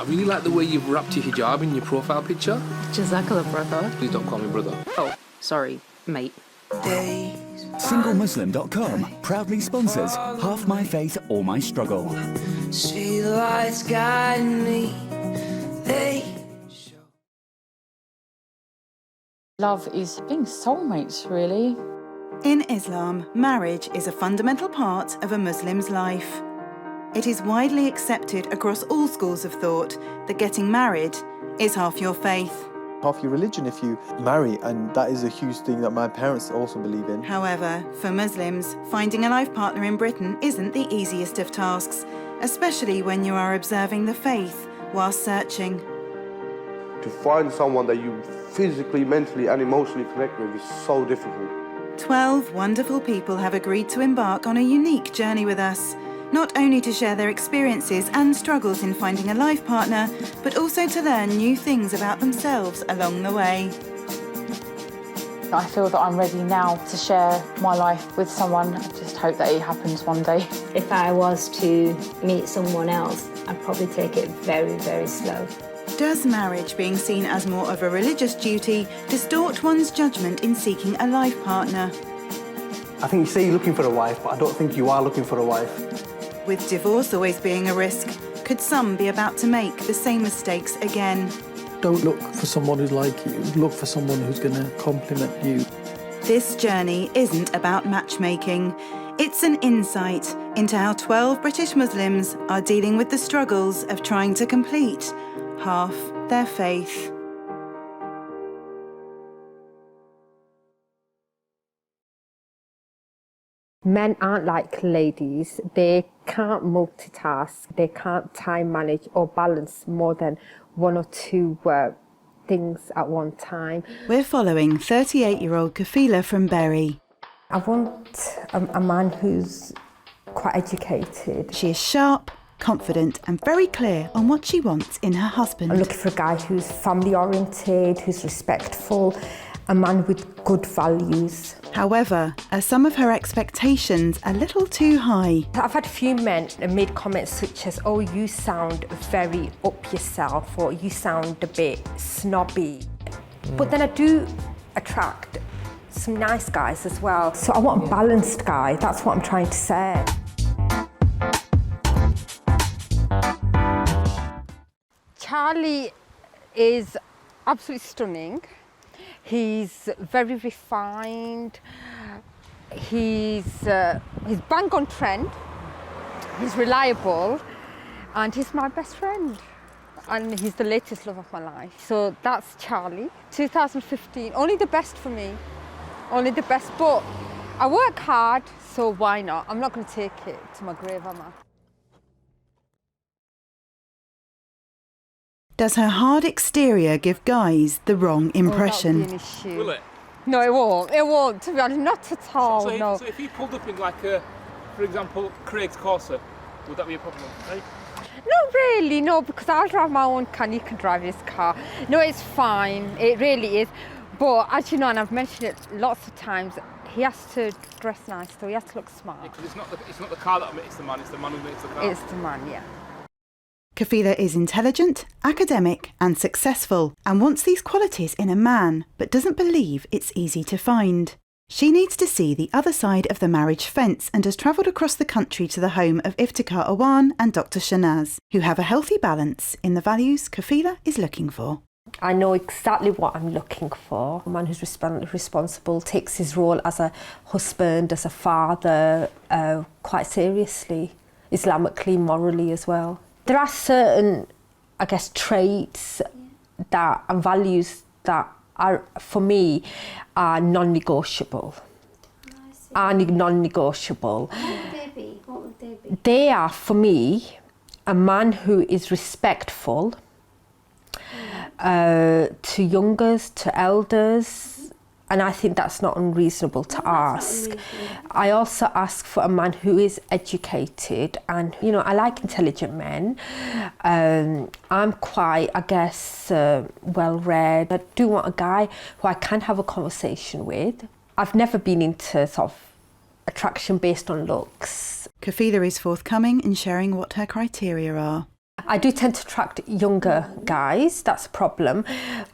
really like the way you've wrapped your hijab in your profile picture. Jazakallah, brother. Please don't call me brother. Oh, sorry, mate. SingleMuslim.com proudly sponsors Half My Faith, All My Struggle. See the lights guiding me. Love is being soulmates, really. In Islam, marriage is a fundamental part of a Muslim's life. It is widely accepted across all schools of thought that getting married is half your faith. Half your religion if you marry, and that is a huge thing that my parents also believe in. However, for Muslims, finding a life partner in Britain isn't the easiest of tasks, especially when you are observing the faith while searching. To find someone that you physically, mentally and emotionally connect with is so difficult. 12 wonderful people have agreed to embark on a unique journey with us, not only to share their experiences and struggles in finding a life partner, but also to learn new things about themselves along the way. I feel that I'm ready now to share my life with someone. I just hope that it happens one day. If I was to meet someone else, I'd probably take it very, very slow. Does marriage being seen as more of a religious duty distort one's judgment in seeking a life partner? I think you say you're looking for a wife, but I don't think you are looking for a wife. With divorce always being a risk, could some be about to make the same mistakes again? Don't look for someone who's like you, look for someone who's going to complement you. This journey isn't about matchmaking. It's an insight into how 12 British Muslims are dealing with the struggles of trying to complete half their faith. Men aren't like ladies. They can't multitask. They can't time manage or balance more than one or two things at one time. We're following 38-year-old Kafeela from Bury. I want a man who's quite educated. She is sharp, confident and very clear on what she wants in her husband. I'm looking for a guy who's family-oriented, who's respectful, a man with good values. However, are some of her expectations a little too high? I've had a few men made comments such as, oh, you sound very up yourself, or you sound a bit snobby. But then I do attract some nice guys as well. So I want a balanced guy, that's what I'm trying to say. Charlie is absolutely stunning. He's very refined. He's bang on trend. He's reliable, and he's my best friend. And he's the latest love of my life. So that's Charlie. 2015, only the best for me. Only the best, but I work hard, so why not? I'm not going to take it to my grave, am I? Does her hard exterior give guys the wrong impression? That'll be an issue. Will it? No, it won't. It won't, to be honest, not at all, no. So if you pulled up in like a, for example, Craig's Corsa, would that be a problem, right? Not really, no, because I'll drive my own car and you can drive his car. No, it's fine, it really is. But as you know, and I've mentioned it lots of times, he has to dress nice, so he has to look smart. Because it's not the car that makes the man, it's the man who makes the car. It's the man, yeah. Kafeela is intelligent, academic and successful and wants these qualities in a man, but doesn't believe it's easy to find. She needs to see the other side of the marriage fence and has travelled across the country to the home of Iftikhar Awan and Dr. Shanaz, who have a healthy balance in the values Kafeela is looking for. I know exactly what I'm looking for. A man who's responsible, takes his role as a husband, as a father, quite seriously, Islamically, morally as well. There are certain, I guess, traits that and values that are, for me, are non-negotiable. Are non-negotiable. What would they be? They are, for me, a man who is respectful to youngers, to elders, and I think that's not unreasonable to ask. I also ask for a man who is educated, and you know, I like intelligent men. I'm quite, I guess, well-read. I do want a guy who I can have a conversation with. I've never been into sort of attraction based on looks. Kafeela is forthcoming in sharing what her criteria are. I do tend to attract younger guys. That's a problem.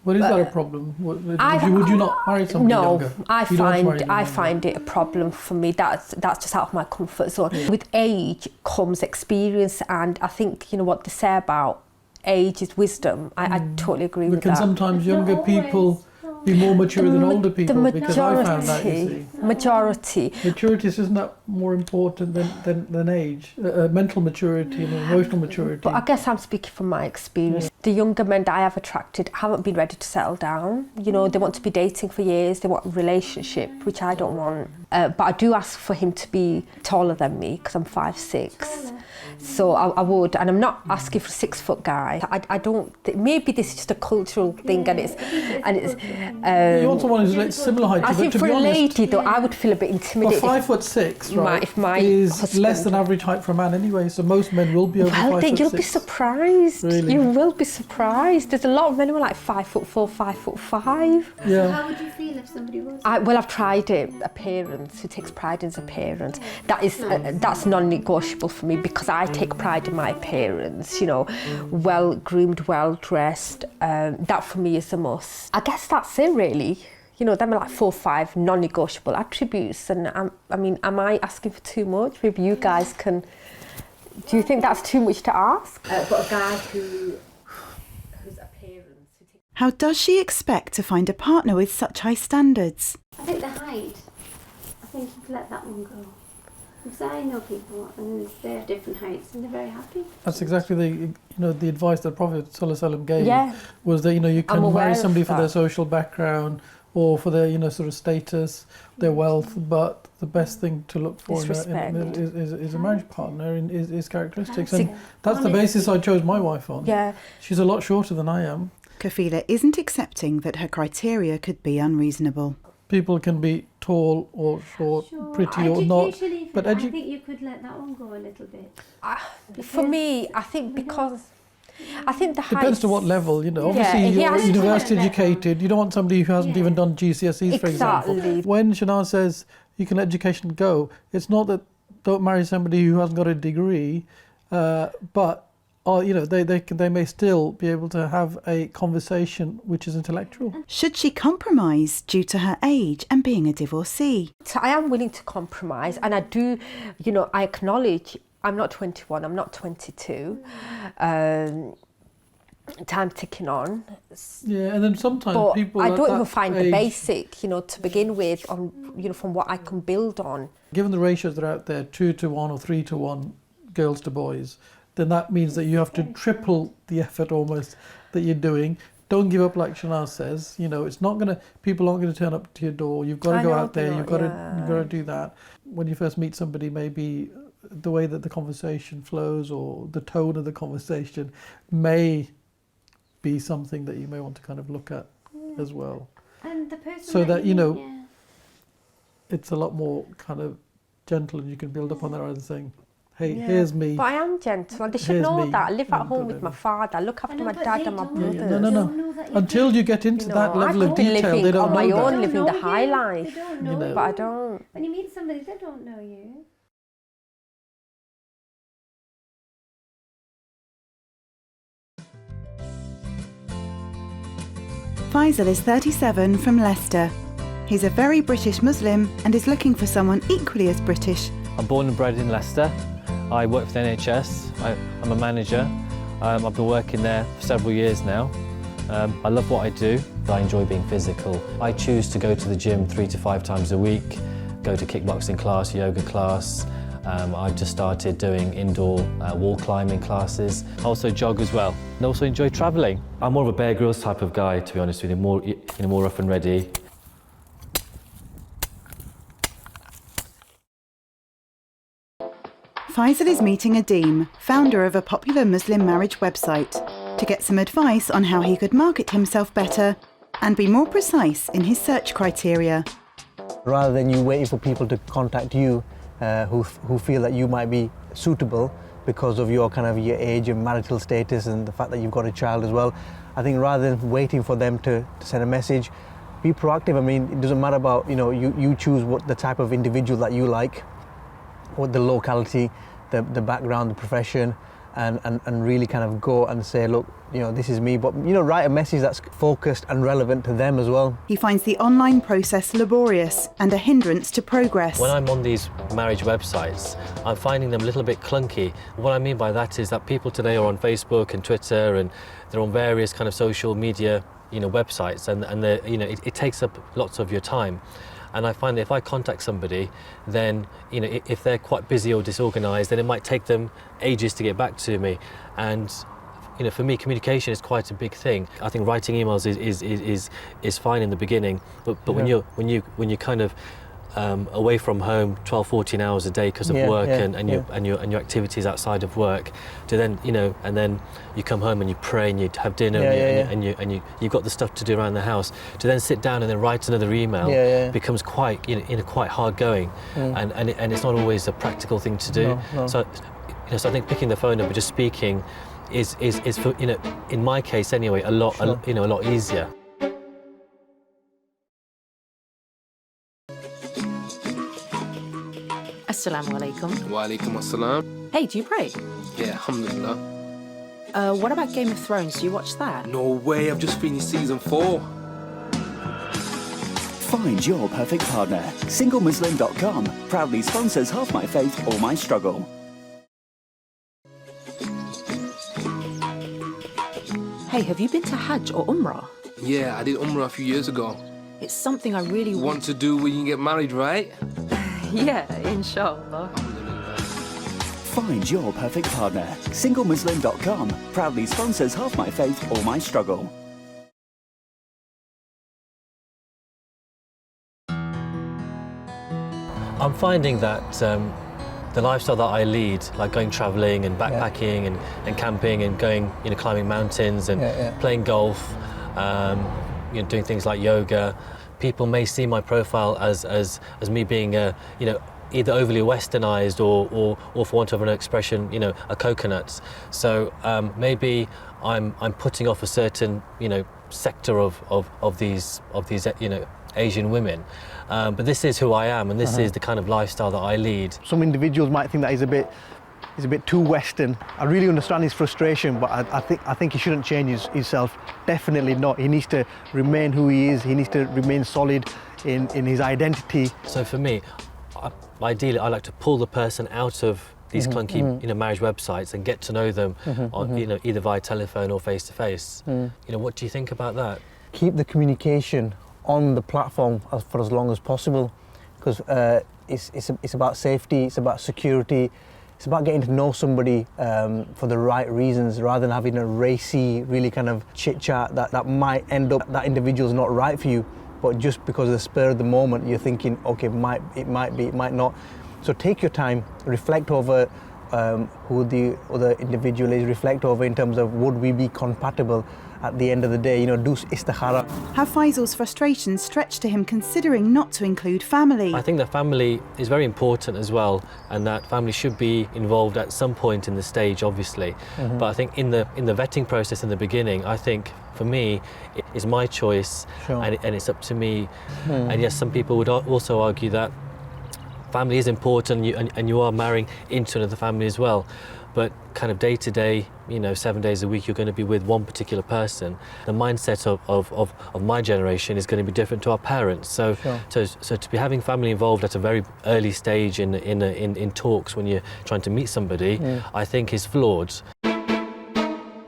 Well, is that a problem? Would you not marry somebody younger? No, I find it a problem for me. That's just out of my comfort zone. Yeah. With age comes experience, and I think what they say about age is wisdom. I totally agree with that. Can sometimes younger people be more mature than older people? Because I found that, you see. Majority. Maturity, isn't that more important than age? Mental maturity and emotional maturity. But I guess I'm speaking from my experience. The younger men that I have attracted haven't been ready to settle down. They want to be dating for years. They want a relationship, which I don't want. But I do ask for him to be taller than me because I'm 5'6". So I would, and I'm not asking for a 6-foot guy. I don't. Maybe this is just a cultural thing, and it's. You want someone who's like similar height. I think for a lady, though, I would feel a bit intimidated. Well, 5'6", right, is less than average height for a man anyway. So most men will be over 5'6". You'll be surprised. Really? You will be surprised. There's a lot of men who are like 5'4", 5'5". Yeah. So how would you feel if somebody was? Well, I've tried it. Appearance. Who takes pride in his appearance? That's non-negotiable for me because I take pride in my appearance. Well groomed, well dressed. That for me is a must. I guess that's it really. Them are like 4 or 5 non-negotiable attributes. And am I asking for too much? Maybe you guys can. Do you think that's too much to ask? But a guy whose appearance. How does she expect to find a partner with such high standards? I think the height. I think you could let that one go. Because I know people and they have different heights and they're very happy. That's exactly the advice that Prophet ﷺ gave. Yeah. Was that you can marry somebody for their social background or for their sort of status, their wealth, but the best thing to look for is a marriage partner and is characteristics. And that's the basis I chose my wife on. Yeah. She's a lot shorter than I am. Kafeela isn't accepting that her criteria could be unreasonable. People can be tall or short, pretty or not. But I think you could let that one go a little bit. For me, I think because the height depends to what level, Obviously, you're university educated. You don't want somebody who hasn't even done GCSEs, for example. When Shana says you can let education go, it's not that don't marry somebody who hasn't got a degree, but they may still be able to have a conversation which is intellectual. Should she compromise due to her age and being a divorcee? So I am willing to compromise, and I do, I acknowledge I'm not 21, I'm not 22. Time ticking on. Yeah, and then sometimes but people. I don't even find the basic, to begin with, on from what I can build on. Given the ratios that are out there, 2-to-1 or 3-to-1 girls to boys, then that means that you have to triple the effort almost that you're doing. Don't give up, like Shana says. It's not people aren't going to turn up to your door. You've got to go out there. You've got to do that. When you first meet somebody, maybe the way that the conversation flows or the tone of the conversation may be something that you may want to kind of look at as well. And the person so that it's a lot more kind of gentle, and you can build up on that rather than saying, hey, here's me. But I am gentle. They should know that. I live at home with my father. I look after my dad and my brothers. No. Until you get into that level of detail, they don't know that. I could be living on my own, living the high life. They don't know. But I don't. When you meet somebody, they don't know you. Faizal is 37 from Leicester. He's a very British Muslim and is looking for someone equally as British. I'm born and bred in Leicester. I work for the NHS. I'm a manager. I've been working there for several years now. I love what I do. I enjoy being physical. I choose to go to the gym 3 to 5 times a week, go to kickboxing class, yoga class. I've just started doing indoor wall climbing classes. I also jog as well, and also enjoy travelling. I'm more of a Bear Grylls type of guy, to be honest with you, more rough and ready. Faizal is meeting Adeem, founder of a popular Muslim marriage website, to get some advice on how he could market himself better and be more precise in his search criteria. Rather than you waiting for people to contact you who feel that you might be suitable because of your your age and marital status and the fact that you've got a child as well, I think rather than waiting for them to send a message, be proactive. I mean, it doesn't matter about, you choose what the type of individual that you like, what the locality, the background, the profession, and really kind of go and say, look, you know, this is me, but, you know, write a message that's focused and relevant to them as well. He finds the online process laborious and a hindrance to progress. When I'm on these marriage websites, I'm finding them a little bit clunky. What I mean by that is that people today are on Facebook and Twitter, and they're on various kind of social media, you know, websites, and you know, it takes up lots of your time. And I find that if I contact somebody, then, you know, if they're quite busy or disorganized, then it might take them ages to get back to me. And, you know, for me, communication is quite a big thing. I think writing emails is fine in the beginning, but when you're kind of away from home 12, 14 hours a day because of work and your activities outside of work, to then, you know, and then you come home and you pray and you have dinner and you've got the stuff to do around the house, to then sit down and then write another email becomes quite, you know, quite hard going, and it's not always a practical thing to do. No. So, you know, so I think picking the phone up and just speaking is for, you know, in my case anyway, a lot easier. Assalamu alaikum. Wa alaikum assalam. Hey, do you pray? Yeah, alhamdulillah. What about Game of Thrones? Do you watch that? No way, I've just finished season 4. Find your perfect partner. SingleMuslim.com proudly sponsors Half My Faith or My Struggle. Hey, have you been to Hajj or Umrah? Yeah, I did Umrah a few years ago. It's something I really want to do when you get married, right? Yeah, inshallah. Find your perfect partner. SingleMuslim.com proudly sponsors Half My Faith or My Struggle. I'm finding that the lifestyle that I lead, like going travelling and backpacking and camping and going, you know, climbing mountains and playing golf, you know, doing things like yoga, people may see my profile as me being you know, either overly westernized or for want of an expression, you know, a coconut. So maybe I'm putting off a certain, you know, sector of these you know, Asian women. But this is who I am, and this is the kind of lifestyle that I lead. Some individuals might think that he's a bit too Western. I really understand his frustration, but I think he shouldn't change himself. Definitely not. He needs to remain who he is. He needs to remain solid in his identity. So for me, ideally, I like to pull the person out of these clunky, you know, marriage websites and get to know them, on, you know, either via telephone or face to face. You know, what do you think about that? Keep the communication on the platform for as long as possible, because it's about safety, it's about security, it's about getting to know somebody for the right reasons, rather than having a racy, really kind of chit chat that might end up that individual's not right for you, but just because of the spur of the moment you're thinking, okay, it might be, it might not. So take your time, reflect over who the other individual is, reflect over in terms of would we be compatible at the end of the day, you know, do istikhara. Have Faizal's frustrations stretched to him considering not to include family? I think that family is very important as well, and that family should be involved at some point in the stage, obviously. But I think in the vetting process in the beginning, I think for me, it is my choice, and it's up to me. And yes, some people would also argue that family is important, and you are marrying into another family as well. But kind of day to day, you know, 7 days a week, you're going to be with one particular person. The mindset of my generation is going to be different to our parents. So to be having family involved at a very early stage in talks when you're trying to meet somebody, I think is flawed.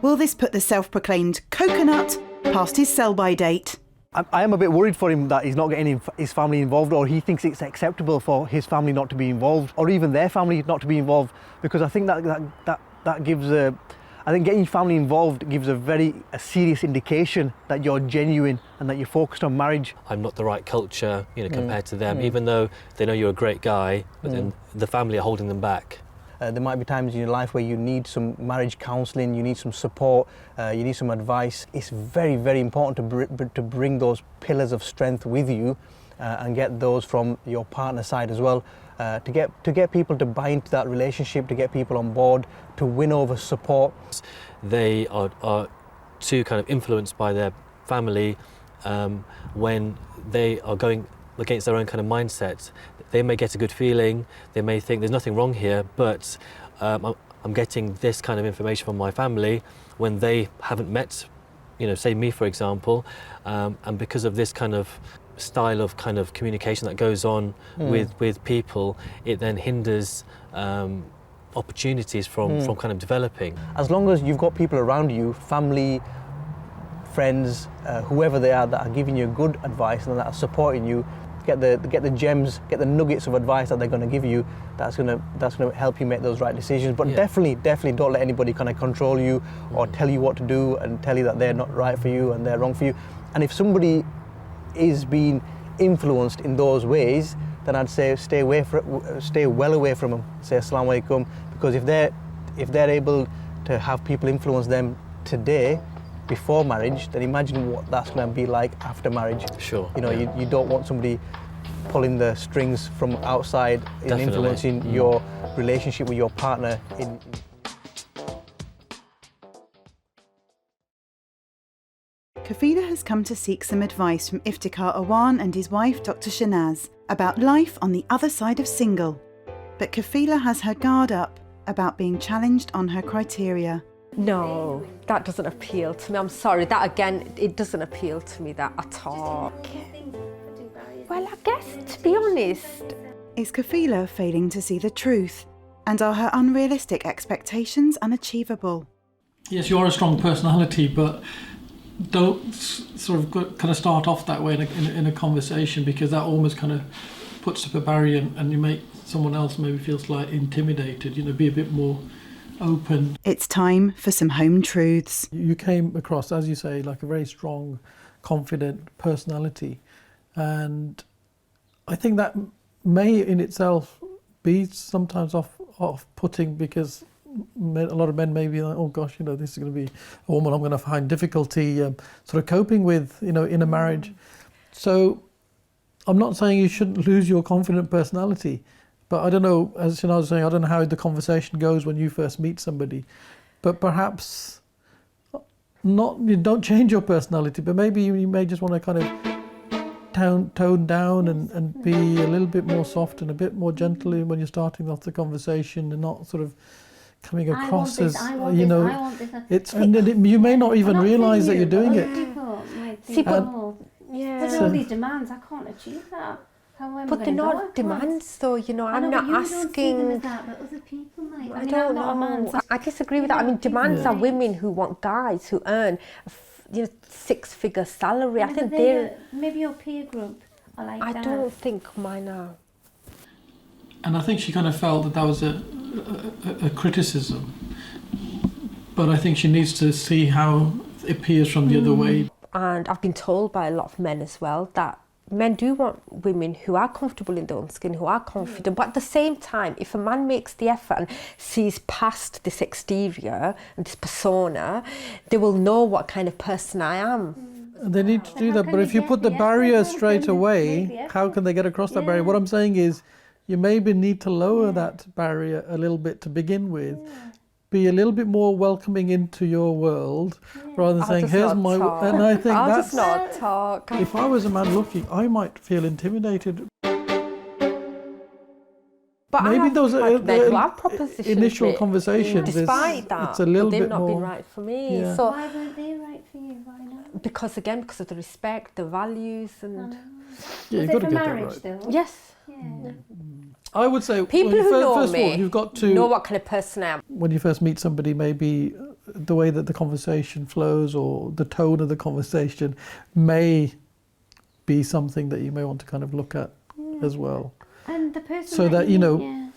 Will this put the self-proclaimed coconut past his sell-by date? I am a bit worried for him that he's not getting his family involved, or he thinks it's acceptable for his family not to be involved, or even their family not to be involved, because I think that gives I think getting your family involved gives a serious indication that you're genuine and that you're focused on marriage. I'm not the right culture, you know, compared to them, even though they know you're a great guy, but then the family are holding them back. There might be times in your life where you need some marriage counselling, you need some support, you need some advice. It's very, very important to bring those pillars of strength with you and get those from your partner's side as well. To get people to buy into that relationship, to get people on board, to win over support. They are too kind of influenced by their family when they are going against their own kind of mindset. They may get a good feeling, they may think there's nothing wrong here, but I'm getting this kind of information from my family when they haven't met, you know, say me for example, and because of this kind of style of kind of communication that goes on with people, it then hinders opportunities from kind of developing. As long as you've got people around you, family, friends, whoever they are, that are giving you good advice and that are supporting you, get the gems, get the nuggets of advice that they're going to give you, that's going to help you make those right decisions. But definitely don't let anybody kind of control you or tell you what to do and tell you that they're not right for you and they're wrong for you. And if somebody is being influenced in those ways, then I'd say stay well away from them. Say Assalamu alaikum, because if they're able to have people influence them today, before marriage, then imagine what that's going to be like after marriage. Sure. You know, you don't want somebody pulling the strings from outside and Definitely. influencing your relationship with your partner. Kafeela has come to seek some advice from Iftikhar Awan and his wife Dr. Shanaz about life on the other side of single. But Kafeela has her guard up about being challenged on her criteria. No, that doesn't appeal to me. I'm sorry, that again, it doesn't appeal to me, that at all. Well, I guess, to be honest... Is Kafeela failing to see the truth? And are her unrealistic expectations unachievable? Yes, you're a strong personality, but don't sort of kind of start off that way in a conversation, because that almost kind of puts up a barrier and you make someone else maybe feel slightly intimidated. You know, be a bit more open. It's time for some home truths. You came across, as you say, like a very strong, confident personality, and I think that may in itself be sometimes off-putting, because a lot of men may be like, oh gosh, you know, this is going to be a woman I'm going to find difficulty sort of coping with, you know, in a marriage. So I'm not saying you shouldn't lose your confident personality, but I don't know, as Shanaz was saying, I don't know how the conversation goes when you first meet somebody, but perhaps you don't change your personality, but maybe you may just want to kind of tone down and be a little bit more soft and a bit more gentle when you're starting off the conversation, and not sort of coming across as, you know, you may not even realise that you're doing it. See, but there's all these demands, I can't achieve that. But they're not demands though, you know, I'm not asking... but other people might. I don't know. I disagree with that. I mean, demands are women who want guys who earn, you know, six-figure salary. I think they're... Maybe your peer group are like that. I don't think mine are. And I think she kind of felt that was a criticism, but I think she needs to see how it appears from the other way. And I've been told by a lot of men as well that men do want women who are comfortable in their own skin, who are confident, but at the same time, if a man makes the effort and sees past this exterior and this persona, they will know what kind of person I am. They need to do that, but if you put the barrier straight away, how can they get across that barrier? What I'm saying is, you maybe need to lower that barrier a little bit to begin with. Be a little bit more welcoming into your world, rather than saying, here's my... And I think I'll that's... just not talk. If I was a man looking, I might feel intimidated. But maybe those are initial conversations. Despite that, it's a little they've bit not more... been right for me. Yeah. So why weren't they right for you? Why not? Because of the respect, the values, and... Yeah, you've got to get that right. Though? Yes. Yeah. I would say, people who know first me of all, you've got to know what kind of person I am. When you first meet somebody, maybe the way that the conversation flows or the tone of the conversation may be something that you may want to kind of look at as well. And the person so that you know,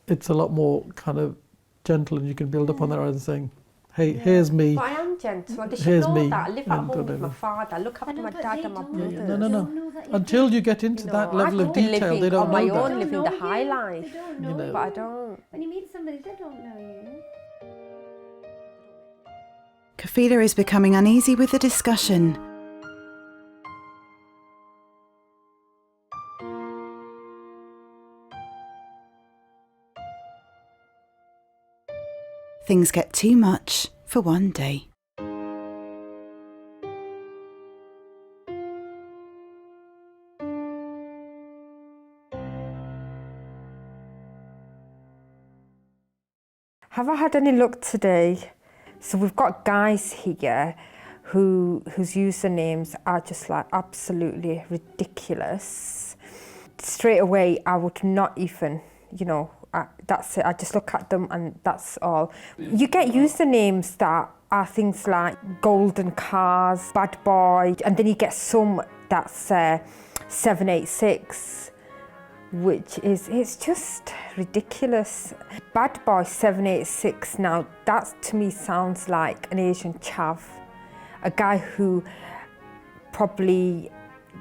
it's a lot more kind of gentle, and you can build up on that rather than saying, hey, here's me. But I am gentle. They should Here's know me. that. I live at home with my father. I look after my dad and my brothers. No. Until you get into that level of detail, they don't know that. I could be on my own, living the high life. They don't know you, but I don't. When you meet somebody, they don't know you. Kafeela is becoming uneasy with the discussion. Things get too much for one day. Have I had any luck today? So we've got guys here whose usernames are just like absolutely ridiculous. Straight away, I would not even, that's it. I just look at them and that's all. You get usernames that are things like golden cars, bad boy, and then you get some that's 786, which is, it's just ridiculous. Bad boy 786, now that to me sounds like an Asian chav, a guy who probably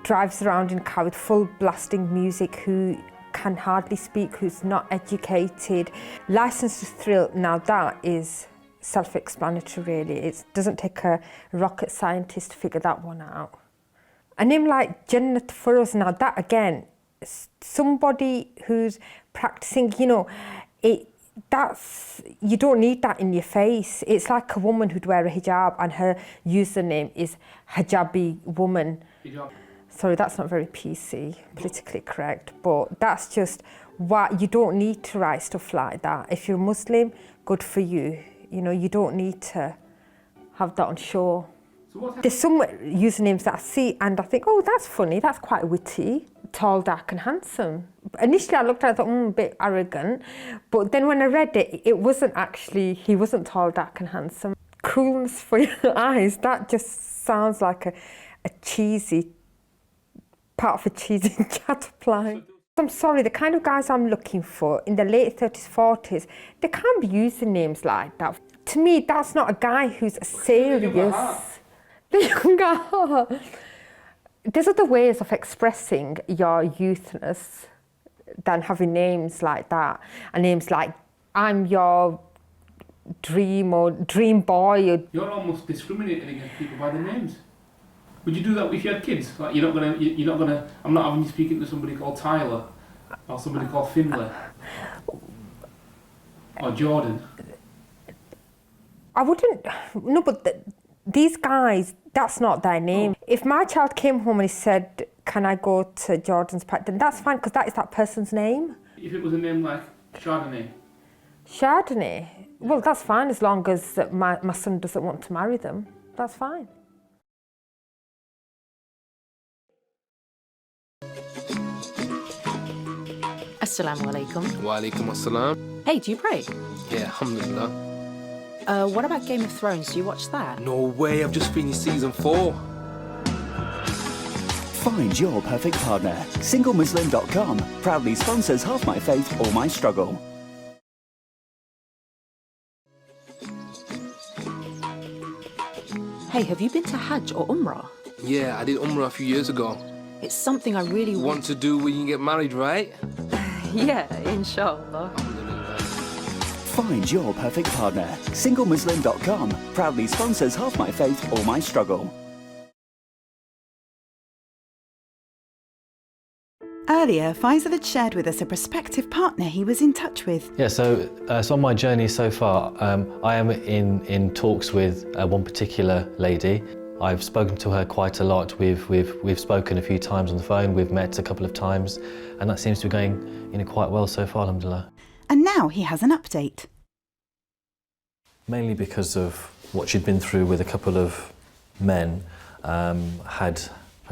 drives around in a car with full blasting music, who can hardly speak, who's not educated. License to Thrill, now that is self-explanatory really. It doesn't take a rocket scientist to figure that one out. A name like Jannat Furrows, now that again, somebody who's practicing, you don't need that in your face. It's like a woman who'd wear a hijab and her username is hijabi woman. Hijab. Sorry, that's not very PC, politically correct, but that's just what, you don't need to write stuff like that. If you're a Muslim, good for you. You don't need to have that on show. There's some usernames that I see and I think, oh, that's funny, that's quite witty. Tall, dark and handsome. Initially I looked at it, I thought, a bit arrogant. But then when I read it, he wasn't tall, dark and handsome. Coolness for your eyes, that just sounds like a cheesy, part of a cheesy chatterpie. I'm sorry, the kind of guys I'm looking for in the late 30s, 40s, they can't be using names like that. To me, that's not a guy who's serious. The younger heart. There's other ways of expressing your youthness than having names like that. And names like, I'm your dream or dream boy. Or... You're almost discriminating against people by their names. Would you do that if you had kids? Like you're not gonna. I'm not having you speaking to somebody called Tyler, or somebody called Finlay, or Jordan. I wouldn't. No, but these guys, that's not their name. Oh. If my child came home and he said, "Can I go to Jordan's party?" then that's fine because that is that person's name. If it was a name like Chardonnay. Chardonnay. Well, that's fine as long as my son doesn't want to marry them. That's fine. Assalamu alaikum. Wa alaikum assalam. Hey, do you pray? Yeah, alhamdulillah. What about Game of Thrones? Do you watch that? No way, I've just finished season 4. Find your perfect partner. SingleMuslim.com proudly sponsors Half My Faith, All My Struggle. Hey, have you been to Hajj or Umrah? Yeah, I did Umrah a few years ago. It's something I really want to do when you get married, right? Yeah, inshallah. Find your perfect partner. SingleMuslim.com proudly sponsors Half My Faith, All My Struggle. Earlier, Faizal had shared with us a prospective partner he was in touch with. Yeah, so on my journey so far, I am in talks with one particular lady. I've spoken to her quite a lot. We've spoken a few times on the phone. We've met a couple of times, and that seems to be going quite well so far, alhamdulillah. And now he has an update. Mainly because of what she'd been through with a couple of men, had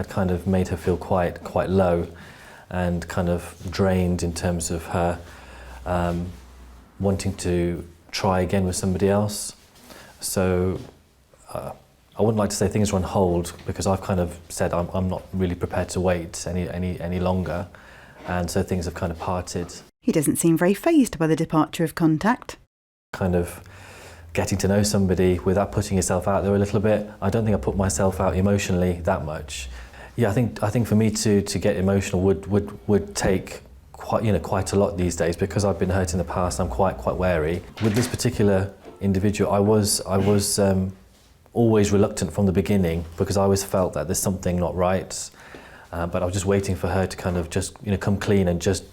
kind of made her feel quite low, and kind of drained in terms of her wanting to try again with somebody else. So. I wouldn't like to say things are on hold because I've kind of said I'm not really prepared to wait any longer, and so things have kind of parted. He doesn't seem very fazed by the departure of contact. Kind of getting to know somebody without putting yourself out there a little bit. I don't think I put myself out emotionally that much. Yeah, I think for me to get emotional would take quite a lot these days because I've been hurt in the past. I'm quite wary. With this particular individual, I was always reluctant from the beginning because I always felt that there's something not right, but I was just waiting for her to kind of just come clean and just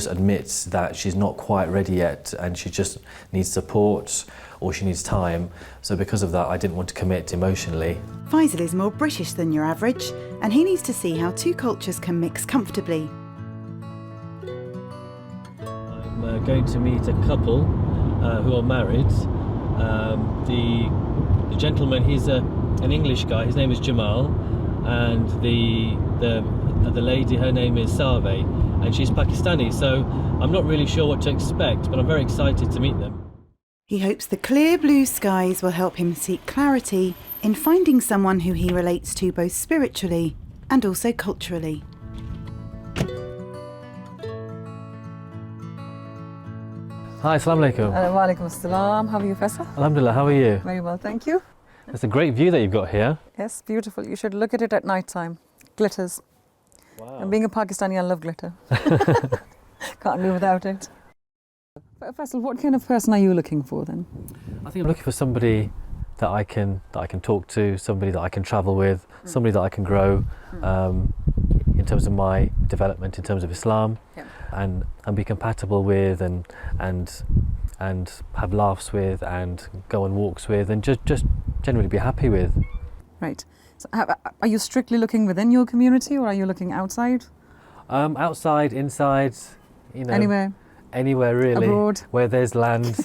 admit that she's not quite ready yet and she just needs support or she needs time. So because of that, I didn't want to commit emotionally. Faizal is more British than your average, and he needs to see how two cultures can mix comfortably. I'm going to meet a couple who are married. The gentleman, he's an English guy. His name is Jamal, and the lady, her name is Sarve, and she's Pakistani. So I'm not really sure what to expect, but I'm very excited to meet them. He hopes the clear blue skies will help him seek clarity in finding someone who he relates to both spiritually and also culturally. Hi, assalamu alaikum. Wa alaikum assalam. How are you, Faizal? Alhamdulillah, how are you? Very well, thank you. It's a great view that you've got here. Yes, beautiful. You should look at it at night time. Glitters. Wow. And being a Pakistani, I love glitter. Can't do without it. Faizal, what kind of person are you looking for then? I think I'm looking for somebody that I can talk to, somebody that I can travel with, somebody that I can grow in terms of my development, in terms of Islam, and be compatible with, and have laughs with, and go on walks with, and just generally be happy with. Right. So are you strictly looking within your community, or are you looking outside? Outside, inside, you know. Anywhere really. Abroad. Where there's land,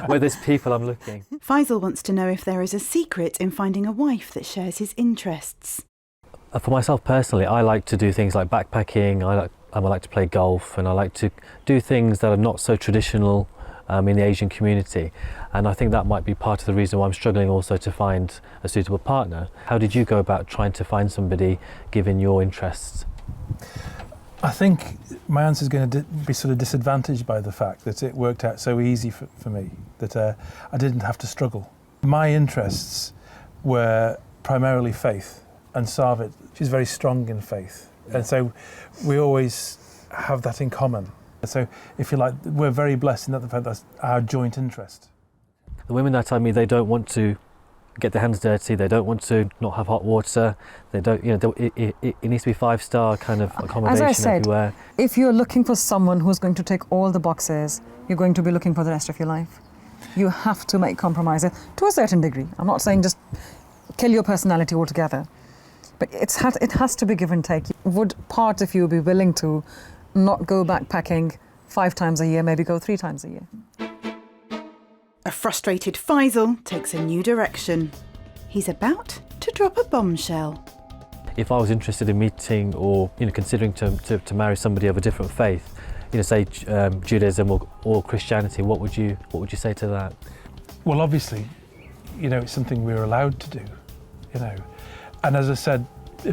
where there's people, I'm looking. Faizal wants to know if there is a secret in finding a wife that shares his interests. For myself personally, I like to do things like backpacking, I like to play golf, and I like to do things that are not so traditional in the Asian community. And I think that might be part of the reason why I'm struggling also to find a suitable partner. How did you go about trying to find somebody given your interests? I think my answer is going to be sort of disadvantaged by the fact that it worked out so easy for me, that I didn't have to struggle. My interests were primarily faith, and Sarvit, she's very strong in faith. And so we always have that in common. So if you like, we're very blessed in that the fact that's our joint interest. The women that tell me they don't want to get their hands dirty, they don't want to not have hot water, they don't, you know, it needs to be 5-star kind of accommodation. As I said, everywhere. If you're looking for someone who's going to take all the boxes, you're going to be looking for the rest of your life. You have to make compromises to a certain degree. I'm not saying just kill your personality altogether, but it has to be give and take. Would part of you be willing to not go backpacking 5 times a year, maybe go 3 times a year? A frustrated Faizal takes a new direction. He's about to drop a bombshell. If I was interested in meeting or considering to marry somebody of a different faith, say Judaism or Christianity, what would you say to that? Well, obviously, it's something we're allowed to do, And as I said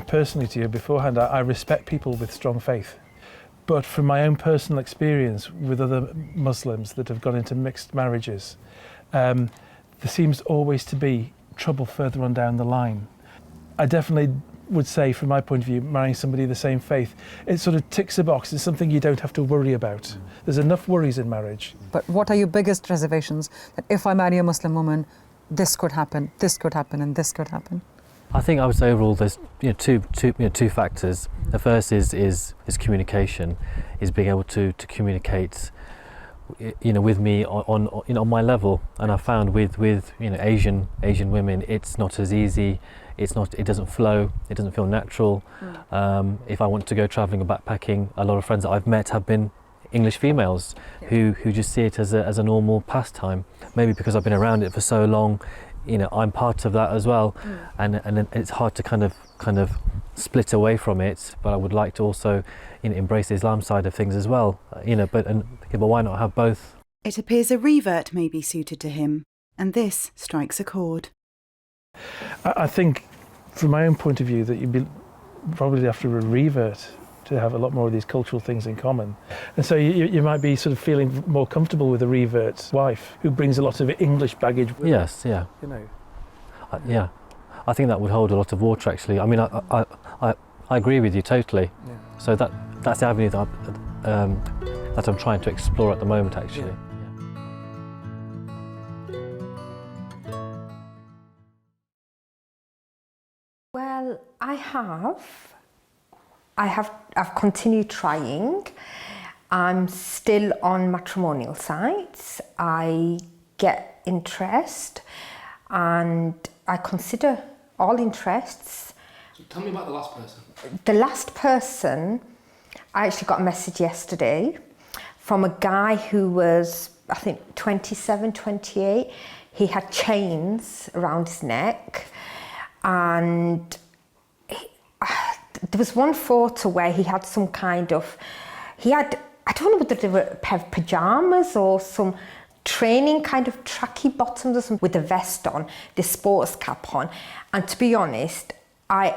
personally to you beforehand, I respect people with strong faith. But from my own personal experience with other Muslims that have gone into mixed marriages, there seems always to be trouble further on down the line. I definitely would say, from my point of view, marrying somebody of the same faith, it sort of ticks a box. It's something you don't have to worry about. There's enough worries in marriage. But what are your biggest reservations? That if I marry a Muslim woman, this could happen, and this could happen? I think I would say overall there's two factors. The first is communication, is being able to communicate with me on my level. And I found with Asian women, it's not as easy. It doesn't flow. It doesn't feel natural. If I want to go travelling or backpacking, a lot of friends that I've met have been English females who just see it as a normal pastime. Maybe because I've been around it for so long. I'm part of that as well, and it's hard to kind of split away from it. But I would like to also, embrace the Islam side of things as well. But why not have both? It appears a revert may be suited to him, and this strikes a chord. I think, from my own point of view, that you'd be probably after a revert to have a lot more of these cultural things in common. And so you might be sort of feeling more comfortable with a revert wife who brings a lot of English baggage with Yes, yeah. Yeah. I think that would hold a lot of water, actually. I mean, I agree with you totally. Yeah. So that's the avenue that I'm trying to explore at the moment, actually. Yeah. Well, I've continued trying. I'm still on matrimonial sites. I get interest and I consider all interests. So tell me about the last person. The last person, I actually got a message yesterday from a guy who was I think 27, 28, he had chains around his neck, and there was one photo where he had some kind of, I don't know whether they were a pair of pyjamas or some training kind of tracky bottoms or something with a vest on, the sports cap on. And to be honest, I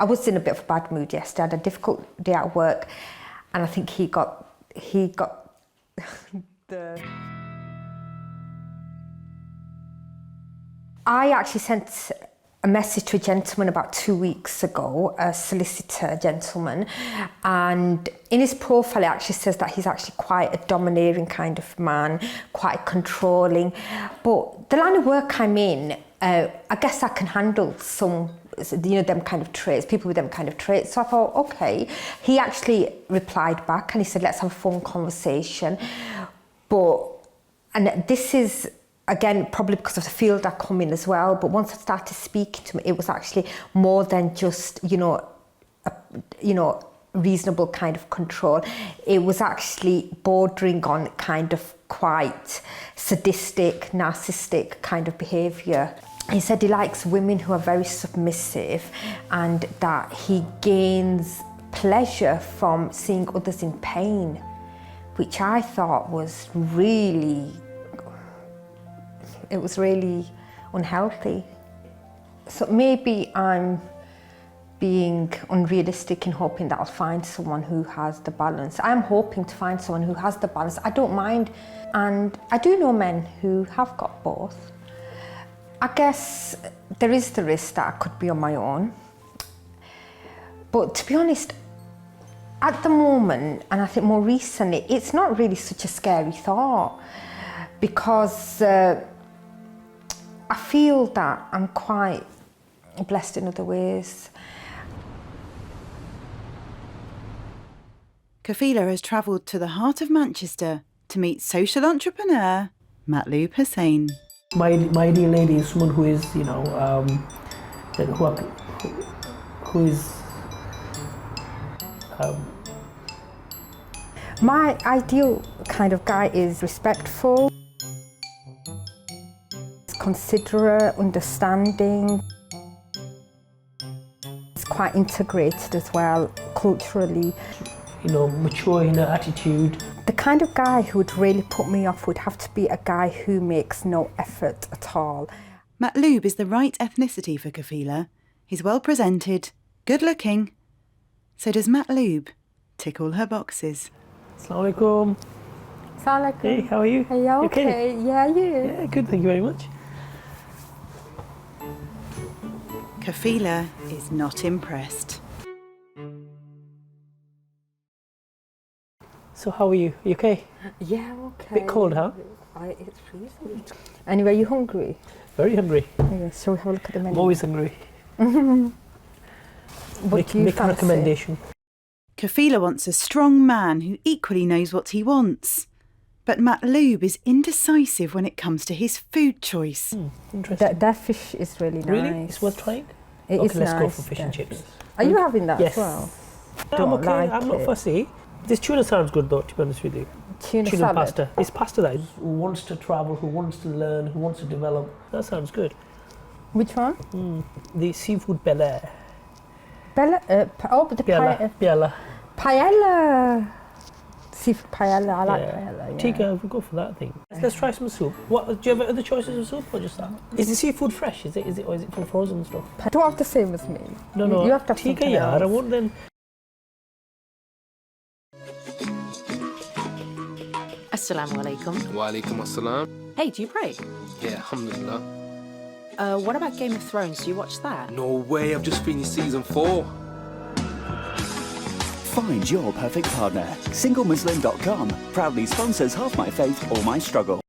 was in a bit of a bad mood yesterday. I had a difficult day at work, and I think he got the... I actually sent a message to a gentleman about 2 weeks ago, a solicitor gentleman, and in his profile it actually says that he's actually quite a domineering kind of man, quite controlling. But the line of work I'm in, I guess I can handle some, them kind of traits, people with them kind of traits. So I thought, okay. He actually replied back and he said, let's have a phone conversation. And this is, again, probably because of the field I come in as well, but once I started speaking to him, it was actually more than just, reasonable kind of control. It was actually bordering on kind of quite sadistic, narcissistic kind of behaviour. He said he likes women who are very submissive and that he gains pleasure from seeing others in pain, which I thought was really unhealthy. So maybe I'm being unrealistic in hoping that I'll find someone who has the balance. I'm hoping to find someone who has the balance. I don't mind, and I do know men who have got both. I guess there is the risk that I could be on my own. But to be honest, at the moment, and I think more recently, it's not really such a scary thought, because I feel that I'm quite blessed in other ways. Kafeela has travelled to the heart of Manchester to meet social entrepreneur Matloob Hussain. My ideal lady is someone who is, My ideal kind of guy is respectful, considerate, understanding. He's quite integrated as well, culturally. Mature in her attitude. The kind of guy who would really put me off would have to be a guy who makes no effort at all. Matloob is the right ethnicity for Kafeela. He's well presented, good looking. So does Matloob tick all her boxes? Assalamu alaikum. Assalamu alaikum. Hey, how are you? Are you okay? Yeah, you? Yeah, good, thank you very much. Kafeela is not impressed. So how are you? You okay? Yeah, okay. Bit cold, huh? It's freezing. Anyway, are you hungry? Very hungry. Yeah, shall we have a look at the menu? I'm always hungry. Make a recommendation. Kafeela wants a strong man who equally knows what he wants. But Matloob is indecisive when it comes to his food choice. Interesting. That fish is really nice. Really? It's worth trying? It is let's nice, go for fish and chips. Are you having that yes. as well? I'm okay, I'm not fussy. This tuna sounds good though, to be honest with you. Tuna salad? Pasta. It's pasta that who wants to travel, who wants to learn, who wants to develop. That sounds good. Which one? The seafood Bel Air. Paella. Paella. Seafood paella. I like paella. Yeah. Tika, we'll go for that thing. Let's try some soup. Do you have other choices of soup or just that? Is the seafood fresh? Is it or is it from frozen stuff? I don't have the same as me. No. You have to have Tika, something else. I won't then. Assalamu alaikum. Wa alaikum assalam. Hey, do you pray? Yeah, alhamdulillah. What about Game of Thrones? Do you watch that? No way, I've just finished season 4. Find your perfect partner. SingleMuslim.com proudly sponsors Half My Faith, All My Struggle.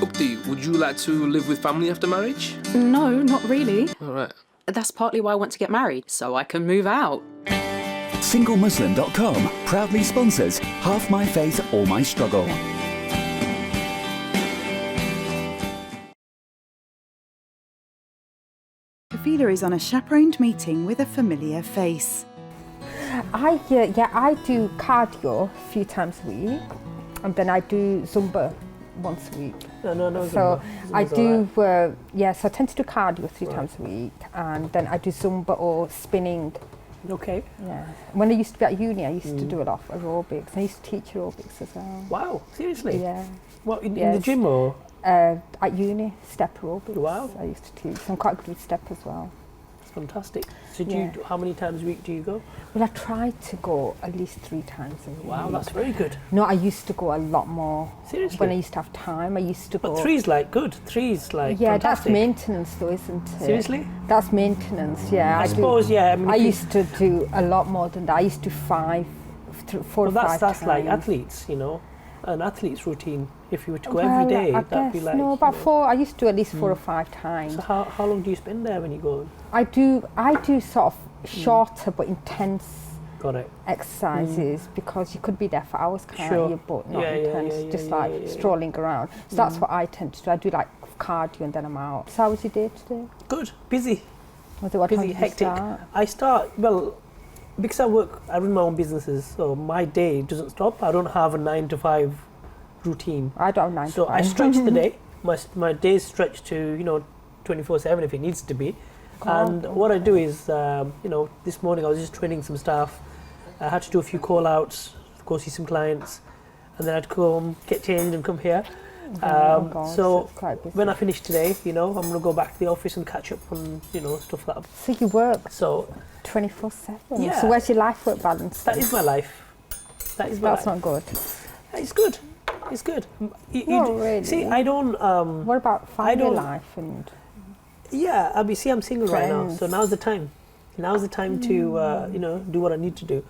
Ukti, would you like to live with family after marriage? No, not really. All right. That's partly why I want to get married, so I can move out. SingleMuslim.com proudly sponsors Half My Faith, All My Struggle. Kafeela is on a chaperoned meeting with a familiar face. I do cardio a few times a week, and then I do Zumba once a week. No. So I Zumba's do, alright. so I tend to do cardio 3 times a week, and then I do Zumba or spinning. Okay. Yeah. When I used to be at uni, I used to do a lot of aerobics. I used to teach aerobics as well. Wow, seriously? Yeah. What, in the gym or? At uni, step aerobics. Wow. I used to teach. So I'm quite good with step as well. That's fantastic. So Yeah. how many times a week do you go? Well, I try to go at least 3 times a week. Wow, that's very good. No, I used to go a lot more. Seriously? When I used to have time, I used to go. But 3's like good. 3's like Yeah, fantastic. that's maintenance though, isn't it? Seriously? That's maintenance, yeah. I suppose, yeah. I mean, I if you- used to do a lot more than that. I used to do 4 or 5 times. That's like athletes, you know, an athlete's routine. If you were to go Well, every day, I that'd be guess, like. no, you about know. 4. I used to do at least 4 or 5 times. So how long do you spend there when you go? I do sort of shorter but intense Got it. exercises because you could be there for hours, can't Sure. you? But not Yeah, intense, just yeah, like yeah. strolling around. So that's what I tend to do. I do like cardio and then I'm out. So how was your day today? Good, busy. What time Busy, did you hectic. start? I start, well, because I run my own businesses, so my day doesn't stop. I don't have a 9 to 5 routine. I don't have 9 to 5. So I stretch the day. My days stretch to, 24/7 if it needs to be. And what I do is, this morning I was just training some staff. I had to do a few call outs, go see some clients, and then I'd come, get changed and come here. So when I finish today, I'm going to go back to the office and catch up on, stuff that. So you work so 24/7. Yeah. So where's your life work balance? That is my life. That's not good. It's good. It's good. Not really. See, I don't. What about family life and? Yeah, I'm single right now, so Friends. now's the time. Now's the time to do what I need to do.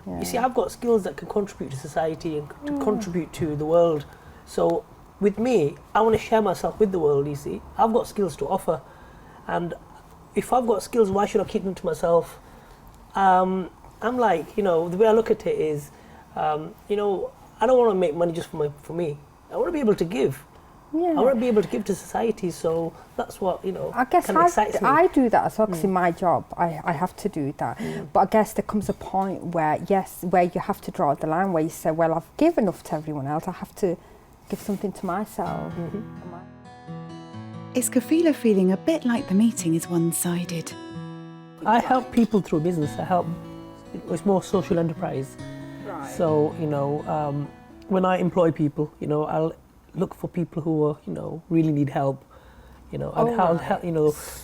You see, I've got skills that can contribute to society and to contribute to the world. So with me, I want to share myself with the world. You see, I've got skills to offer, and if I've got skills, why should I keep them to myself? I'm like, the way I look at it is, I don't want to make money just for me. I want to be able to give. Yeah. I want to be able to give to society, so that's what, I guess kind of excites me. I do that as well because in my job I have to do that. But I guess there comes a point where you have to draw the line where you say, well, I've given enough to everyone else, I have to give something to myself. Is Kafeela feeling a bit like the meeting is one-sided? I help people through business. It's more social enterprise. Right. So, when I employ people, I'll look for people who are, really need help. I'll help,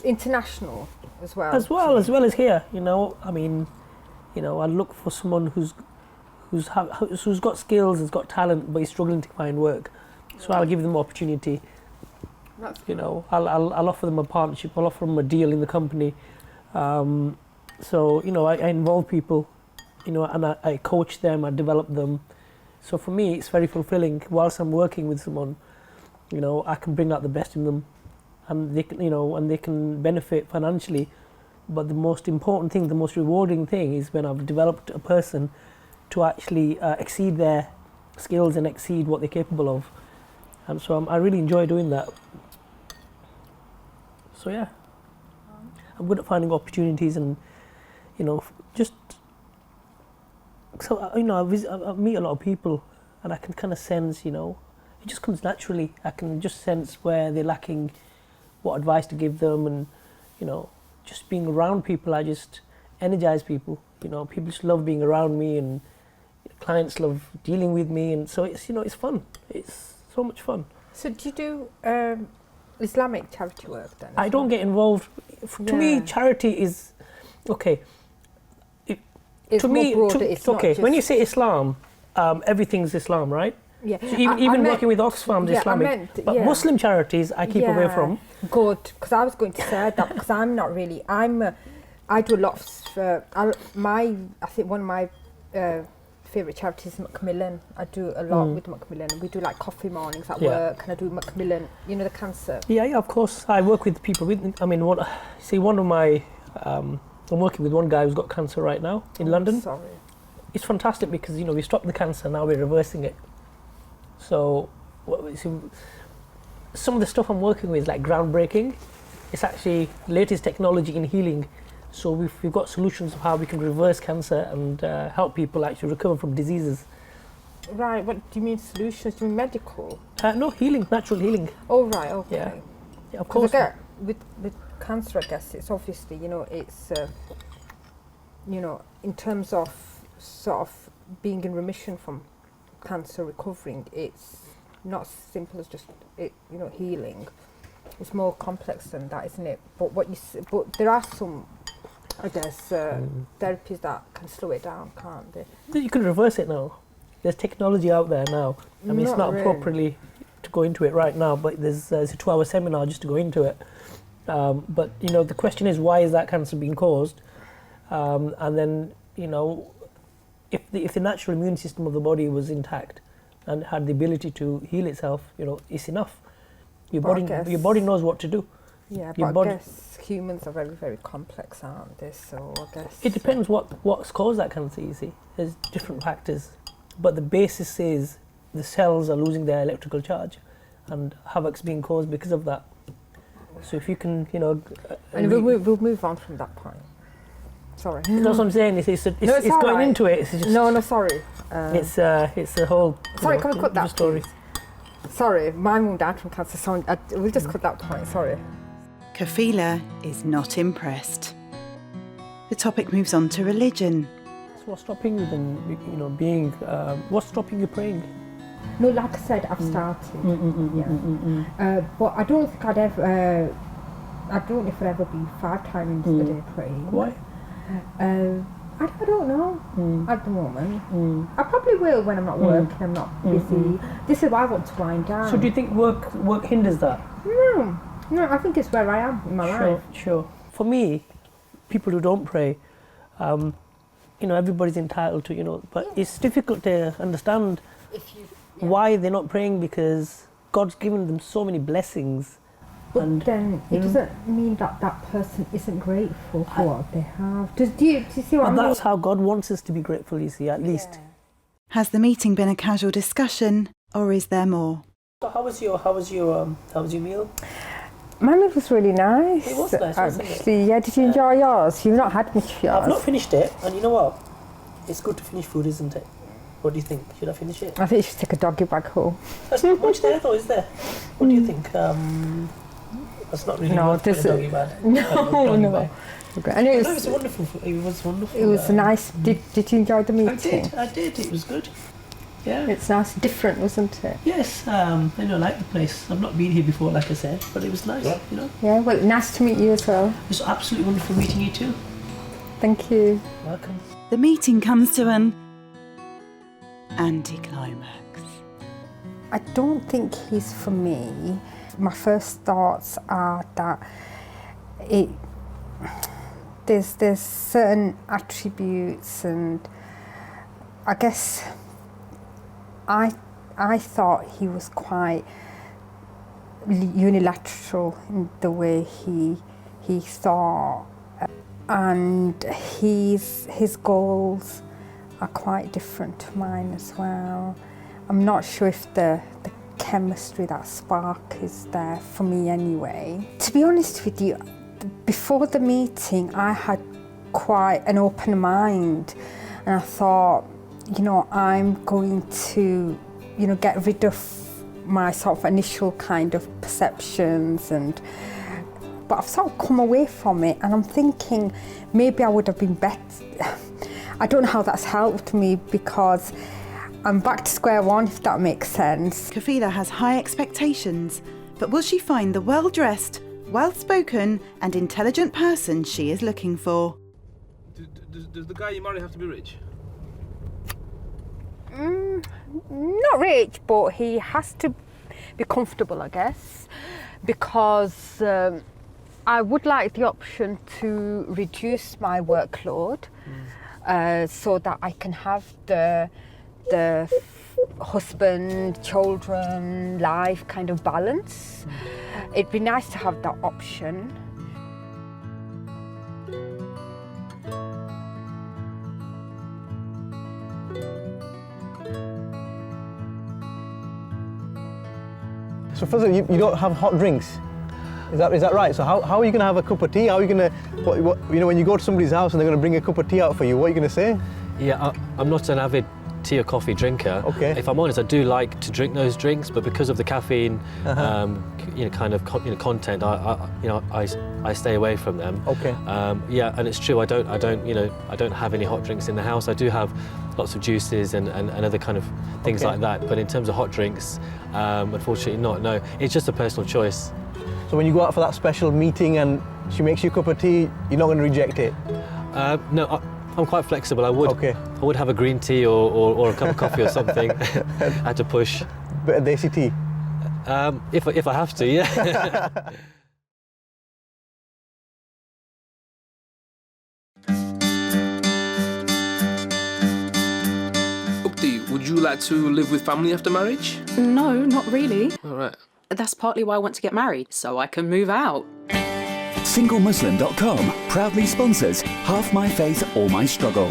International as well. as well as here. I look for someone who's got skills, has got talent, but is struggling to find work. So I'll give them opportunity. That's I'll offer them a partnership. I'll offer them a deal in the company. I involve people, and I coach them, I develop them. So for me, it's very fulfilling. Whilst I'm working with someone, I can bring out the best in them, and they can benefit financially. But the most important thing, the most rewarding thing, is when I've developed a person to actually exceed their skills and exceed what they're capable of. And so I really enjoy doing that. So yeah, I'm good at finding opportunities and, just. So I meet a lot of people, and I can kind of sense, it just comes naturally. I can just sense where they're lacking, what advice to give them, and just being around people, I just energize people. People just love being around me, and clients love dealing with me, and so it's it's fun. It's so much fun. So do you do Islamic charity work then? I don't get involved. To me, charity is okay. It's to more me, broader, it's not okay. just- When you say Islam, everything's Islam, right? Yeah. So even working with Oxfam's yeah, Islamic, but Muslim charities I keep away from. Good, because I was going to say that because I'm not really. I do a lot of. I think one of my favourite charities is Macmillan. I do a lot with Macmillan. We do like coffee mornings at work, and I do Macmillan. The cancer. Yeah, of course. I work with people with. One of my. I'm working with one guy who's got cancer right now in London. Sorry. It's fantastic because we stopped the cancer, now we're reversing it. So some of the stuff I'm working with is like groundbreaking. It's actually latest technology in healing, So we've got solutions of how we can reverse cancer and help people actually recover from diseases. Right, what do you mean solutions? Do you mean medical? No, healing, natural healing. Oh, right, okay. Yeah, of course. With cancer, I guess it's obviously, it's, in terms of sort of being in remission from cancer, recovering, it's not as simple as just healing. It's more complex than that, isn't it? But there are some, I guess, therapies that can slow it down, can't they? You can reverse it now. There's technology out there now. I mean, it's not appropriately to go into it right now, but there's a 2-hour seminar just to go into it. But the question is, why is that cancer being caused? And then if the natural immune system of the body was intact and had the ability to heal itself, it's enough. Your body knows what to do. Yeah, but I guess humans are very, very complex, aren't they? So I guess it depends what's caused that cancer. You see, there's different factors, but the basis is the cells are losing their electrical charge, and havoc's being caused because of that. So if you can, and we'll move on from that point. Sorry. That's what I'm saying. It's going right. into it. It's just, no, sorry. It's a whole. Sorry, can we cut that story? Sorry, my mum died from cancer, so we'll just cut that point. Sorry. Kafeela is not impressed. The topic moves on to religion. So what's stopping you then, being? What's stopping you praying? No, like I said, I've started. But I don't think I'd ever. I don't know if I'd ever be 5 times a day praying. Why? I don't know at the moment. I probably will when I'm not working, I'm not busy. This is why I want to wind down. So do you think work hinders that? No, I think it's where I am in my life. Sure. For me, people who don't pray, everybody's entitled to, but it's difficult to understand why they're not praying, because God's given them so many blessings. But then it doesn't mean that that person isn't grateful for what they have. Do you see what I mean? That's how God wants us to be grateful, you see, at least. Has the meeting been a casual discussion, or is there more? So how was your meal? My meal was really nice. It was nice, wasn't it? Actually, yeah. Did you enjoy yours? You've not had much of yours. I've not finished it, and you know what? It's good to finish food, isn't it? What do you think? Should I finish it? I think you should take a doggy bag home. There's not much there, though, is there? What do you think? That's not really worth a doggy bag. No. Okay. And it was wonderful. It was wonderful. It was nice. Did you enjoy the meeting? I did. It was good. Yeah. It's nice, different, wasn't it? Yes. I like the place. I've not been here before, like I said, but it was nice. Yeah. Well, nice to meet you as well. It was absolutely wonderful meeting you too. Thank you. Welcome. The meeting comes to an anticlimax. I don't think he's for me. My first thoughts are that there's certain attributes, and I guess I thought he was quite unilateral in the way he thought, and his goals are quite different to mine as well. I'm not sure if the chemistry, that spark is there for me anyway. To be honest with you, before the meeting I had quite an open mind, and I thought, I'm going to, get rid of my sort of initial kind of perceptions, but I've sort of come away from it, and I'm thinking maybe I would have been better. I don't know how that's helped me, because I'm back to square one, if that makes sense. Kafeela has high expectations, but will she find the well-dressed, well-spoken and intelligent person she is looking for? Does the guy you marry have to be rich? Not rich, but he has to be comfortable, I guess, because I would like the option to reduce my workload so that I can have the husband, children, life kind of balance. It'd be nice to have that option. So Faizal, you don't have hot drinks? Is that right? So how are you going to have a cup of tea? How are you going to, when you go to somebody's house and they're going to bring a cup of tea out for you, what are you going to say? Yeah, I'm not an avid tea or coffee drinker. Okay. If I'm honest, I do like to drink those drinks, but because of the caffeine, content, I stay away from them. Okay. Yeah, and it's true. I don't have any hot drinks in the house. I do have lots of juices and other kind of things like that. But in terms of hot drinks, unfortunately not. No, it's just a personal choice. So when you go out for that special meeting and she makes you a cup of tea, you're not going to reject it? No. I'm quite flexible. I would have a green tea or a cup of coffee or something. I had to push. Bit of desi tea? If I have to, yeah. Ukti, would you like to live with family after marriage? No, not really. All right. That's partly why I want to get married, so I can move out. SingleMuslim.com proudly sponsors Half My Faith, All My Struggle.